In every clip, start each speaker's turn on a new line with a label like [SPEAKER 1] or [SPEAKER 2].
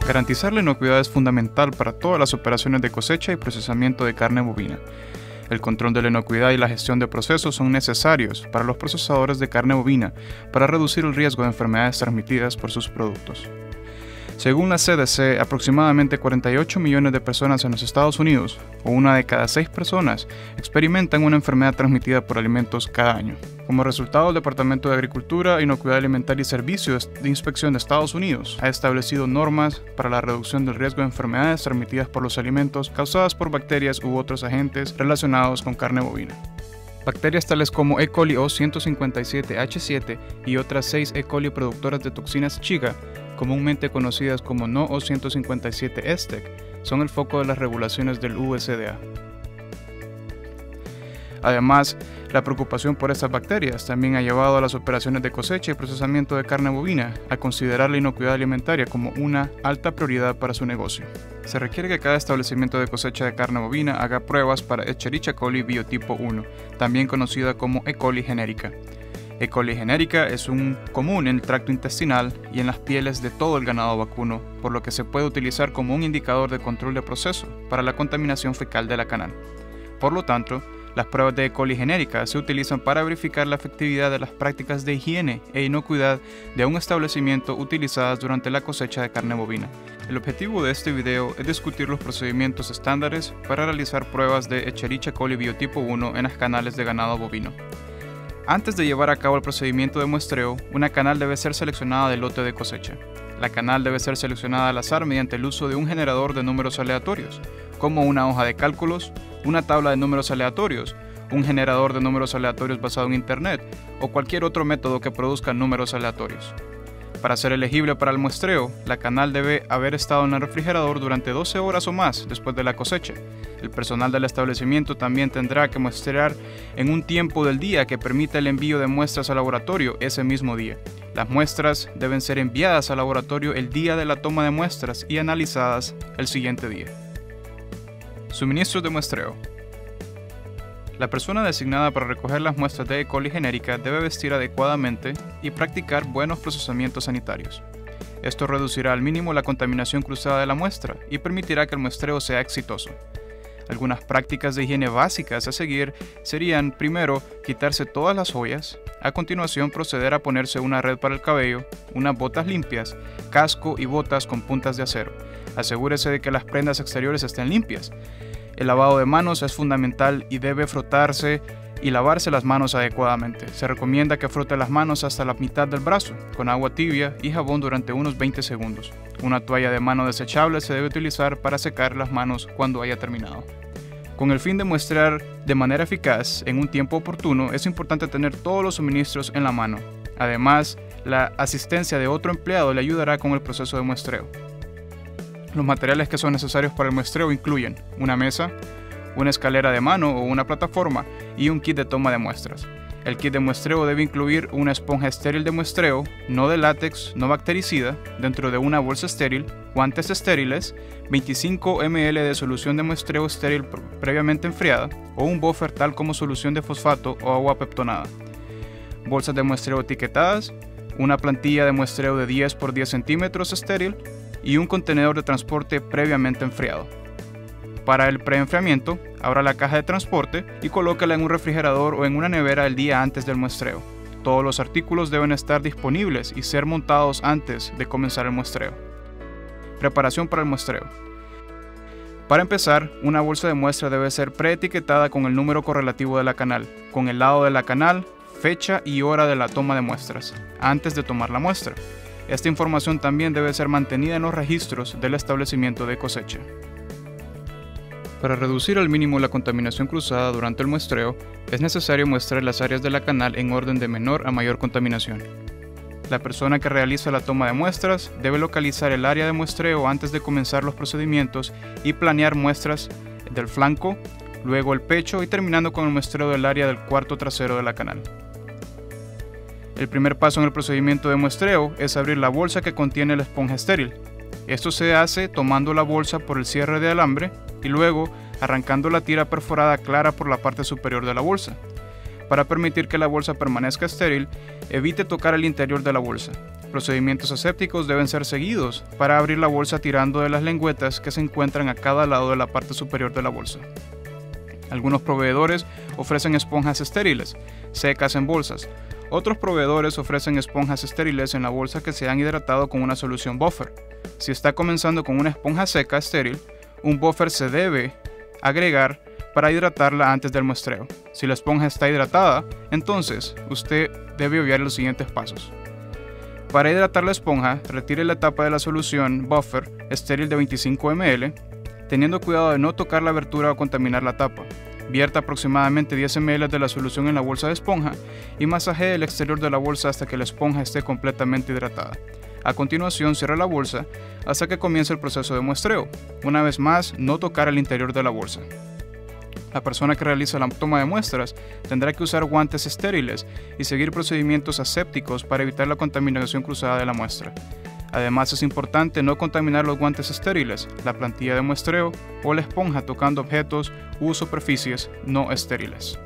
[SPEAKER 1] Garantizar la inocuidad es fundamental para todas las operaciones de cosecha y procesamiento de carne bovina. El control de la inocuidad y la gestión de procesos son necesarios para los procesadores de carne bovina para reducir el riesgo de enfermedades transmitidas por sus productos. Según la CDC, aproximadamente 48 millones de personas en los Estados Unidos, o 1 de cada 6 personas, experimentan una enfermedad transmitida por alimentos cada año. Como resultado, el Departamento de Agricultura, Inocuidad Alimentaria y Servicios de Inspección de Estados Unidos ha establecido normas para la reducción del riesgo de enfermedades transmitidas por los alimentos causadas por bacterias u otros agentes relacionados con carne bovina. Bacterias tales como E. coli O157H7 y otras 6 E. coli productoras de toxinas Shiga, comúnmente conocidas como No O157-STEC, son el foco de las regulaciones del USDA. Además, la preocupación por estas bacterias también ha llevado a las operaciones de cosecha y procesamiento de carne bovina a considerar la inocuidad alimentaria como una alta prioridad para su negocio. Se requiere que cada establecimiento de cosecha de carne bovina haga pruebas para Escherichia coli biotipo 1, también conocida como E. coli genérica. E. coli genérica es común en el tracto intestinal y en las pieles de todo el ganado vacuno, por lo que se puede utilizar como un indicador de control de proceso para la contaminación fecal de la canal. Por lo tanto, las pruebas de E. coli genérica se utilizan para verificar la efectividad de las prácticas de higiene e inocuidad de un establecimiento utilizadas durante la cosecha de carne bovina. El objetivo de este video es discutir los procedimientos estándares para realizar pruebas de Escherichia coli biotipo 1 en las canales de ganado bovino. Antes de llevar a cabo el procedimiento de muestreo, una canal debe ser seleccionada del lote de cosecha. La canal debe ser seleccionada al azar mediante el uso de un generador de números aleatorios, como una hoja de cálculos, una tabla de números aleatorios, un generador de números aleatorios basado en Internet o cualquier otro método que produzca números aleatorios. Para ser elegible para el muestreo, la canal debe haber estado en el refrigerador durante 12 horas o más después de la cosecha. El personal del establecimiento también tendrá que muestrear en un tiempo del día que permita el envío de muestras al laboratorio ese mismo día. Las muestras deben ser enviadas al laboratorio el día de la toma de muestras y analizadas el siguiente día. Suministros de muestreo. La persona designada para recoger las muestras de E. coli genérica debe vestir adecuadamente y practicar buenos procesamientos sanitarios. Esto reducirá al mínimo la contaminación cruzada de la muestra y permitirá que el muestreo sea exitoso. Algunas prácticas de higiene básicas a seguir serían, primero, quitarse todas las joyas, a continuación proceder a ponerse una red para el cabello, unas botas limpias, casco y botas con puntas de acero. Asegúrese de que las prendas exteriores estén limpias. El lavado de manos es fundamental y debe frotarse y lavarse las manos adecuadamente. Se recomienda que frote las manos hasta la mitad del brazo, con agua tibia y jabón durante unos 20 segundos. Una toalla de mano desechable se debe utilizar para secar las manos cuando haya terminado. Con el fin de muestrear de manera eficaz en un tiempo oportuno, es importante tener todos los suministros en la mano. Además, la asistencia de otro empleado le ayudará con el proceso de muestreo. Los materiales que son necesarios para el muestreo incluyen una mesa, una escalera de mano o una plataforma y un kit de toma de muestras. El kit de muestreo debe incluir una esponja estéril de muestreo, no de látex, no bactericida, dentro de una bolsa estéril, guantes estériles, 25 ml de solución de muestreo estéril previamente enfriada o un buffer tal como solución de fosfato o agua peptonada. Bolsas de muestreo etiquetadas, una plantilla de muestreo de 10 por 10 centímetros estéril y un contenedor de transporte previamente enfriado. Para el preenfriamiento, abra la caja de transporte y colóquela en un refrigerador o en una nevera el día antes del muestreo. Todos los artículos deben estar disponibles y ser montados antes de comenzar el muestreo. Preparación para el muestreo. Para empezar, una bolsa de muestra debe ser preetiquetada con el número correlativo de la canal, con el lado de la canal, fecha y hora de la toma de muestras, antes de tomar la muestra. Esta información también debe ser mantenida en los registros del establecimiento de cosecha. Para reducir al mínimo la contaminación cruzada durante el muestreo, es necesario muestrar las áreas de la canal en orden de menor a mayor contaminación. La persona que realiza la toma de muestras debe localizar el área de muestreo antes de comenzar los procedimientos y planear muestras del flanco, luego el pecho y terminando con el muestreo del área del cuarto trasero de la canal. El primer paso en el procedimiento de muestreo es abrir la bolsa que contiene la esponja estéril. Esto se hace tomando la bolsa por el cierre de alambre y luego arrancando la tira perforada clara por la parte superior de la bolsa. Para permitir que la bolsa permanezca estéril, evite tocar el interior de la bolsa. Procedimientos asépticos deben ser seguidos para abrir la bolsa tirando de las lengüetas que se encuentran a cada lado de la parte superior de la bolsa. Algunos proveedores ofrecen esponjas estériles, secas en bolsas. Otros proveedores ofrecen esponjas estériles en la bolsa que se han hidratado con una solución buffer. Si está comenzando con una esponja seca estéril, un buffer se debe agregar para hidratarla antes del muestreo. Si la esponja está hidratada, entonces usted debe obviar los siguientes pasos. Para hidratar la esponja, retire la tapa de la solución buffer estéril de 25 ml, teniendo cuidado de no tocar la abertura o contaminar la tapa. Vierta aproximadamente 10 ml de la solución en la bolsa de esponja y masajee el exterior de la bolsa hasta que la esponja esté completamente hidratada. A continuación, cierre la bolsa hasta que comience el proceso de muestreo. Una vez más, no tocar el interior de la bolsa. La persona que realiza la toma de muestras tendrá que usar guantes estériles y seguir procedimientos asépticos para evitar la contaminación cruzada de la muestra. Además, es importante no contaminar los guantes estériles, la plantilla de muestreo o la esponja tocando objetos u superficies no estériles.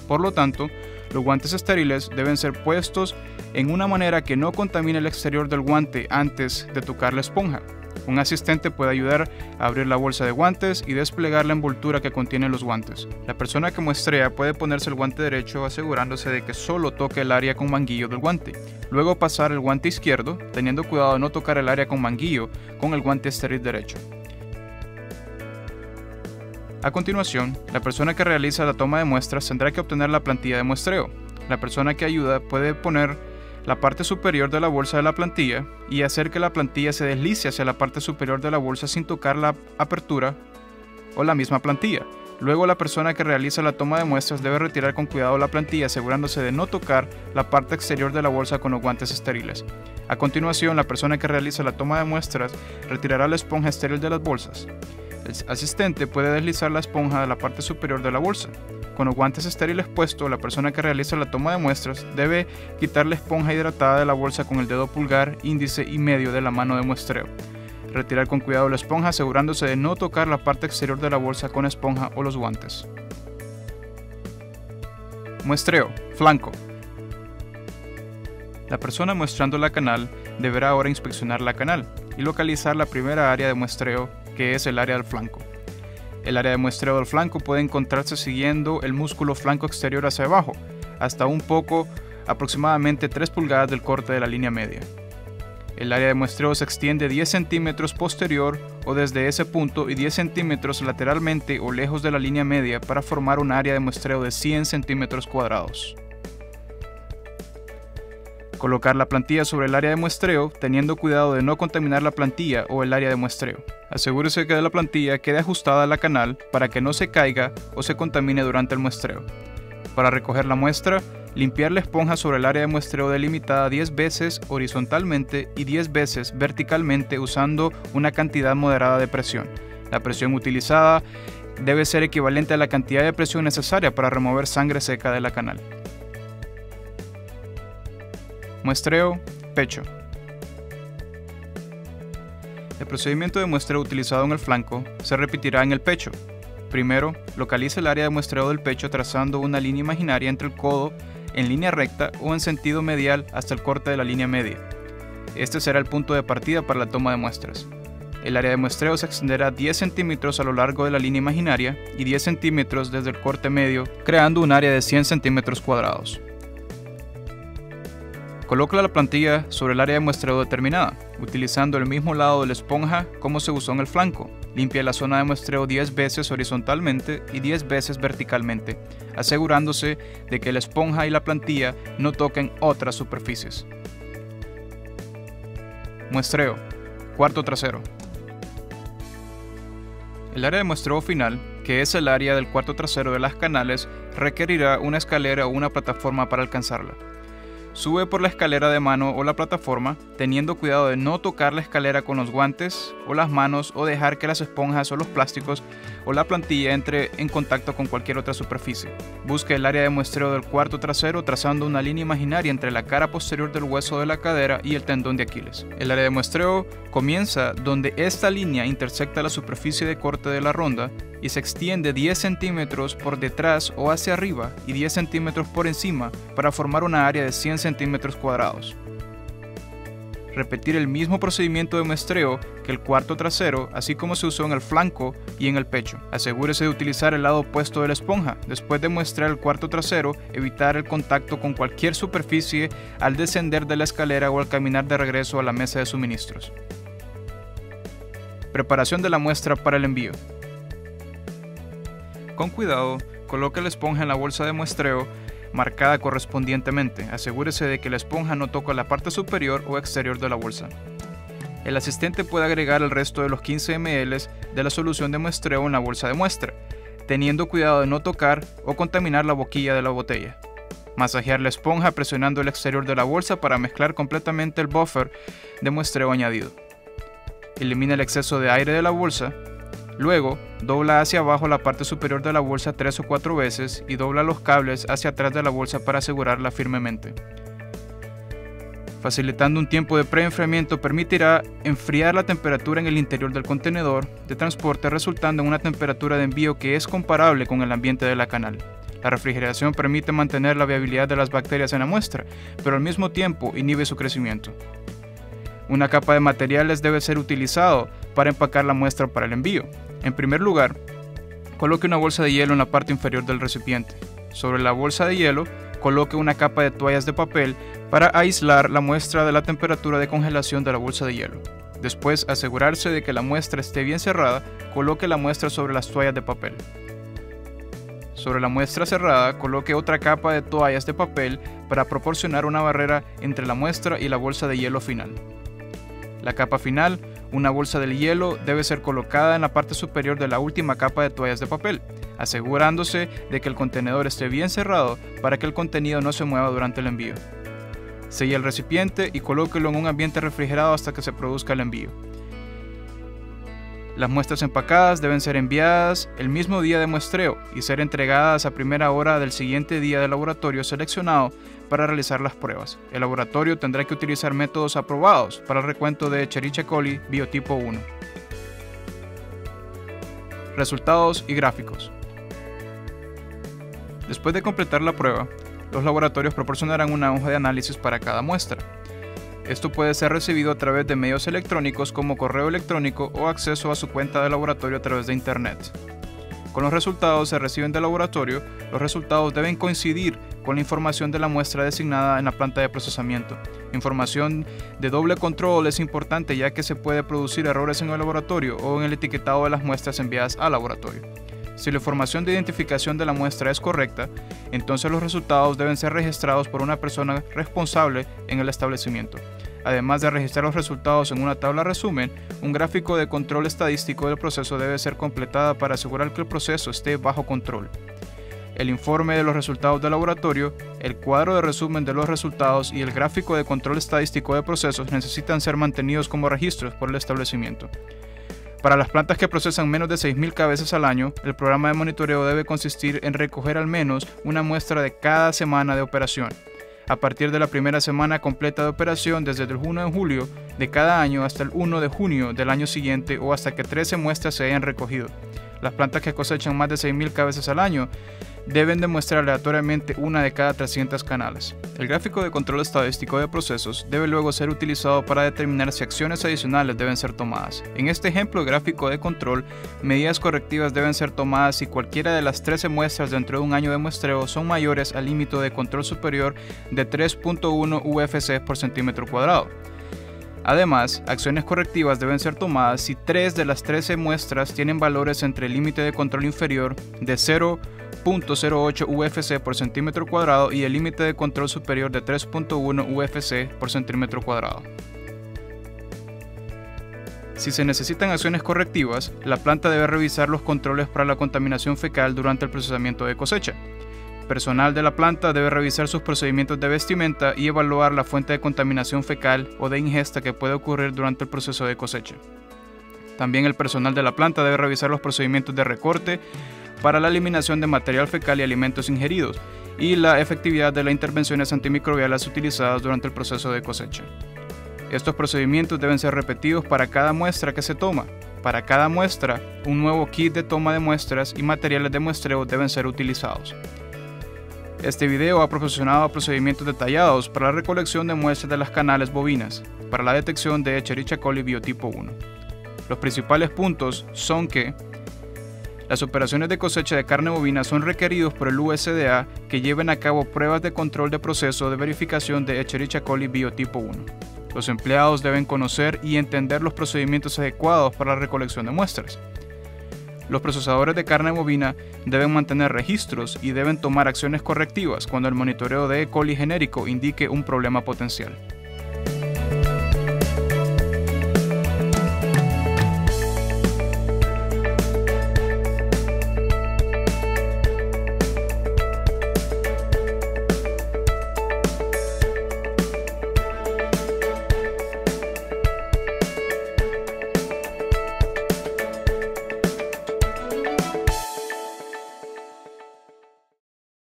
[SPEAKER 1] Por lo tanto, los guantes estériles deben ser puestos en una manera que no contamine el exterior del guante antes de tocar la esponja. Un asistente puede ayudar a abrir la bolsa de guantes y desplegar la envoltura que contiene los guantes. La persona que muestrea puede ponerse el guante derecho asegurándose de que solo toque el área con manguillo del guante. Luego pasar el guante izquierdo, teniendo cuidado de no tocar el área con manguillo con el guante estéril derecho. A continuación, la persona que realiza la toma de muestras tendrá que obtener la plantilla de muestreo. La persona que ayuda puede poner la parte superior de la bolsa de la plantilla y hacer que la plantilla se deslice hacia la parte superior de la bolsa sin tocar la apertura o la misma plantilla. Luego, la persona que realiza la toma de muestras debe retirar con cuidado la plantilla asegurándose de no tocar la parte exterior de la bolsa con los guantes estériles. A continuación, la persona que realiza la toma de muestras retirará la esponja estéril de las bolsas. El asistente puede deslizar la esponja de la parte superior de la bolsa. Con los guantes estériles puestos, la persona que realiza la toma de muestras debe quitar la esponja hidratada de la bolsa con el dedo pulgar, índice y medio de la mano de muestreo. Retirar con cuidado la esponja asegurándose de no tocar la parte exterior de la bolsa con esponja o los guantes. Muestreo, flanco. La persona muestrando la canal deberá ahora inspeccionar la canal y localizar la primera área de muestreo, que es el área del flanco. El área de muestreo del flanco puede encontrarse siguiendo el músculo flanco exterior hacia abajo, hasta un poco, aproximadamente 3 pulgadas del corte de la línea media. El área de muestreo se extiende 10 centímetros posterior o desde ese punto y 10 centímetros lateralmente o lejos de la línea media para formar un área de muestreo de 100 centímetros cuadrados. Colocar la plantilla sobre el área de muestreo, teniendo cuidado de no contaminar la plantilla o el área de muestreo. Asegúrese que la plantilla quede ajustada a la canal para que no se caiga o se contamine durante el muestreo. Para recoger la muestra, limpiar la esponja sobre el área de muestreo delimitada 10 veces horizontalmente y 10 veces verticalmente usando una cantidad moderada de presión. La presión utilizada debe ser equivalente a la cantidad de presión necesaria para remover sangre seca de la canal. Muestreo, pecho. El procedimiento de muestreo utilizado en el flanco se repetirá en el pecho. Primero, localice el área de muestreo del pecho trazando una línea imaginaria entre el codo en línea recta o en sentido medial hasta el corte de la línea media. Este será el punto de partida para la toma de muestras. El área de muestreo se extenderá 10 centímetros a lo largo de la línea imaginaria y 10 centímetros desde el corte medio, creando un área de 100 centímetros cuadrados. Coloca la plantilla sobre el área de muestreo determinada, utilizando el mismo lado de la esponja como se usó en el flanco. Limpia la zona de muestreo 10 veces horizontalmente y 10 veces verticalmente, asegurándose de que la esponja y la plantilla no toquen otras superficies. Muestreo, cuarto trasero. El área de muestreo final, que es el área del cuarto trasero de las canales, requerirá una escalera o una plataforma para alcanzarla. Sube por la escalera de mano o la plataforma, teniendo cuidado de no tocar la escalera con los guantes o las manos o dejar que las esponjas o los plásticos o la plantilla entre en contacto con cualquier otra superficie. Busque el área de muestreo del cuarto trasero trazando una línea imaginaria entre la cara posterior del hueso de la cadera y el tendón de Aquiles. El área de muestreo comienza donde esta línea intersecta la superficie de corte de la ronda y se extiende 10 centímetros por detrás o hacia arriba y 10 centímetros por encima para formar una área de 100 centímetros cuadrados. Repetir el mismo procedimiento de muestreo que el cuarto trasero, así como se usó en el flanco y en el pecho. Asegúrese de utilizar el lado opuesto de la esponja. Después de muestrear el cuarto trasero, evitar el contacto con cualquier superficie al descender de la escalera o al caminar de regreso a la mesa de suministros. Preparación de la muestra para el envío. Con cuidado, coloque la esponja en la bolsa de muestreo marcada correspondientemente. Asegúrese de que la esponja no toca la parte superior o exterior de la bolsa. El asistente puede agregar el resto de los 15 ml de la solución de muestreo en la bolsa de muestra, teniendo cuidado de no tocar o contaminar la boquilla de la botella. Masajear la esponja presionando el exterior de la bolsa para mezclar completamente el buffer de muestreo añadido. Elimina el exceso de aire de la bolsa. Luego, dobla hacia abajo la parte superior de la bolsa 3 o 4 veces y dobla los cables hacia atrás de la bolsa para asegurarla firmemente. Facilitando un tiempo de preenfriamiento permitirá enfriar la temperatura en el interior del contenedor de transporte, resultando en una temperatura de envío que es comparable con el ambiente de la canal. La refrigeración permite mantener la viabilidad de las bacterias en la muestra, pero al mismo tiempo inhibe su crecimiento. Una capa de materiales debe ser utilizado para empacar la muestra para el envío. En primer lugar, coloque una bolsa de hielo en la parte inferior del recipiente. Sobre la bolsa de hielo, coloque una capa de toallas de papel para aislar la muestra de la temperatura de congelación de la bolsa de hielo. Después, asegurarse de que la muestra esté bien cerrada, coloque la muestra sobre las toallas de papel. Sobre la muestra cerrada, coloque otra capa de toallas de papel para proporcionar una barrera entre la muestra y la bolsa de hielo final. La capa final, una bolsa del hielo, debe ser colocada en la parte superior de la última capa de toallas de papel, asegurándose de que el contenedor esté bien cerrado para que el contenido no se mueva durante el envío. Selle el recipiente y colóquelo en un ambiente refrigerado hasta que se produzca el envío. Las muestras empacadas deben ser enviadas el mismo día de muestreo y ser entregadas a primera hora del siguiente día del laboratorio seleccionado para realizar las pruebas. El laboratorio tendrá que utilizar métodos aprobados para el recuento de Escherichia coli biotipo 1. Resultados y gráficos. Después de completar la prueba, los laboratorios proporcionarán una hoja de análisis para cada muestra. Esto puede ser recibido a través de medios electrónicos como correo electrónico o acceso a su cuenta de laboratorio a través de Internet. Con los resultados se reciben del laboratorio, los resultados deben coincidir con la información de la muestra designada en la planta de procesamiento. Información de doble control es importante ya que se puede producir errores en el laboratorio o en el etiquetado de las muestras enviadas al laboratorio. Si la información de identificación de la muestra es correcta, entonces los resultados deben ser registrados por una persona responsable en el establecimiento. Además de registrar los resultados en una tabla resumen, un gráfico de control estadístico del proceso debe ser completada para asegurar que el proceso esté bajo control. El informe de los resultados del laboratorio, el cuadro de resumen de los resultados y el gráfico de control estadístico de procesos necesitan ser mantenidos como registros por el establecimiento. Para las plantas que procesan menos de 6.000 cabezas al año, el programa de monitoreo debe consistir en recoger al menos una muestra de cada semana de operación. A partir de la primera semana completa de operación, desde el 1 de julio de cada año hasta el 1 de junio del año siguiente o hasta que 13 muestras se hayan recogido. Las plantas que cosechan más de 6.000 cabezas al año deben demostrar aleatoriamente una de cada 300 canales. El gráfico de control estadístico de procesos debe luego ser utilizado para determinar si acciones adicionales deben ser tomadas. En este ejemplo gráfico de control, medidas correctivas deben ser tomadas si cualquiera de las 13 muestras dentro de un año de muestreo son mayores al límite de control superior de 3.1 UFC por centímetro cuadrado. Además, acciones correctivas deben ser tomadas si 3 de las 13 muestras tienen valores entre el límite de control inferior de 0.08 UFC por centímetro cuadrado y el límite de control superior de 3.1 UFC por centímetro cuadrado. Si se necesitan acciones correctivas, la planta debe revisar los controles para la contaminación fecal durante el procesamiento de cosecha. Personal de la planta debe revisar sus procedimientos de vestimenta y evaluar la fuente de contaminación fecal o de ingesta que puede ocurrir durante el proceso de cosecha. También el personal de la planta debe revisar los procedimientos de recorte para la eliminación de material fecal y alimentos ingeridos y la efectividad de las intervenciones antimicrobianas utilizadas durante el proceso de cosecha. Estos procedimientos deben ser repetidos para cada muestra que se toma. Para cada muestra, un nuevo kit de toma de muestras y materiales de muestreo deben ser utilizados. Este video ha proporcionado procedimientos detallados para la recolección de muestras de las canales bovinas para la detección de Escherichia coli biotipo 1. Los principales puntos son que las operaciones de cosecha de carne bovina son requeridos por el USDA que lleven a cabo pruebas de control de proceso de verificación de Escherichia coli biotipo 1. Los empleados deben conocer y entender los procedimientos adecuados para la recolección de muestras. Los procesadores de carne bovina deben mantener registros y deben tomar acciones correctivas cuando el monitoreo de E. coli genérico indique un problema potencial.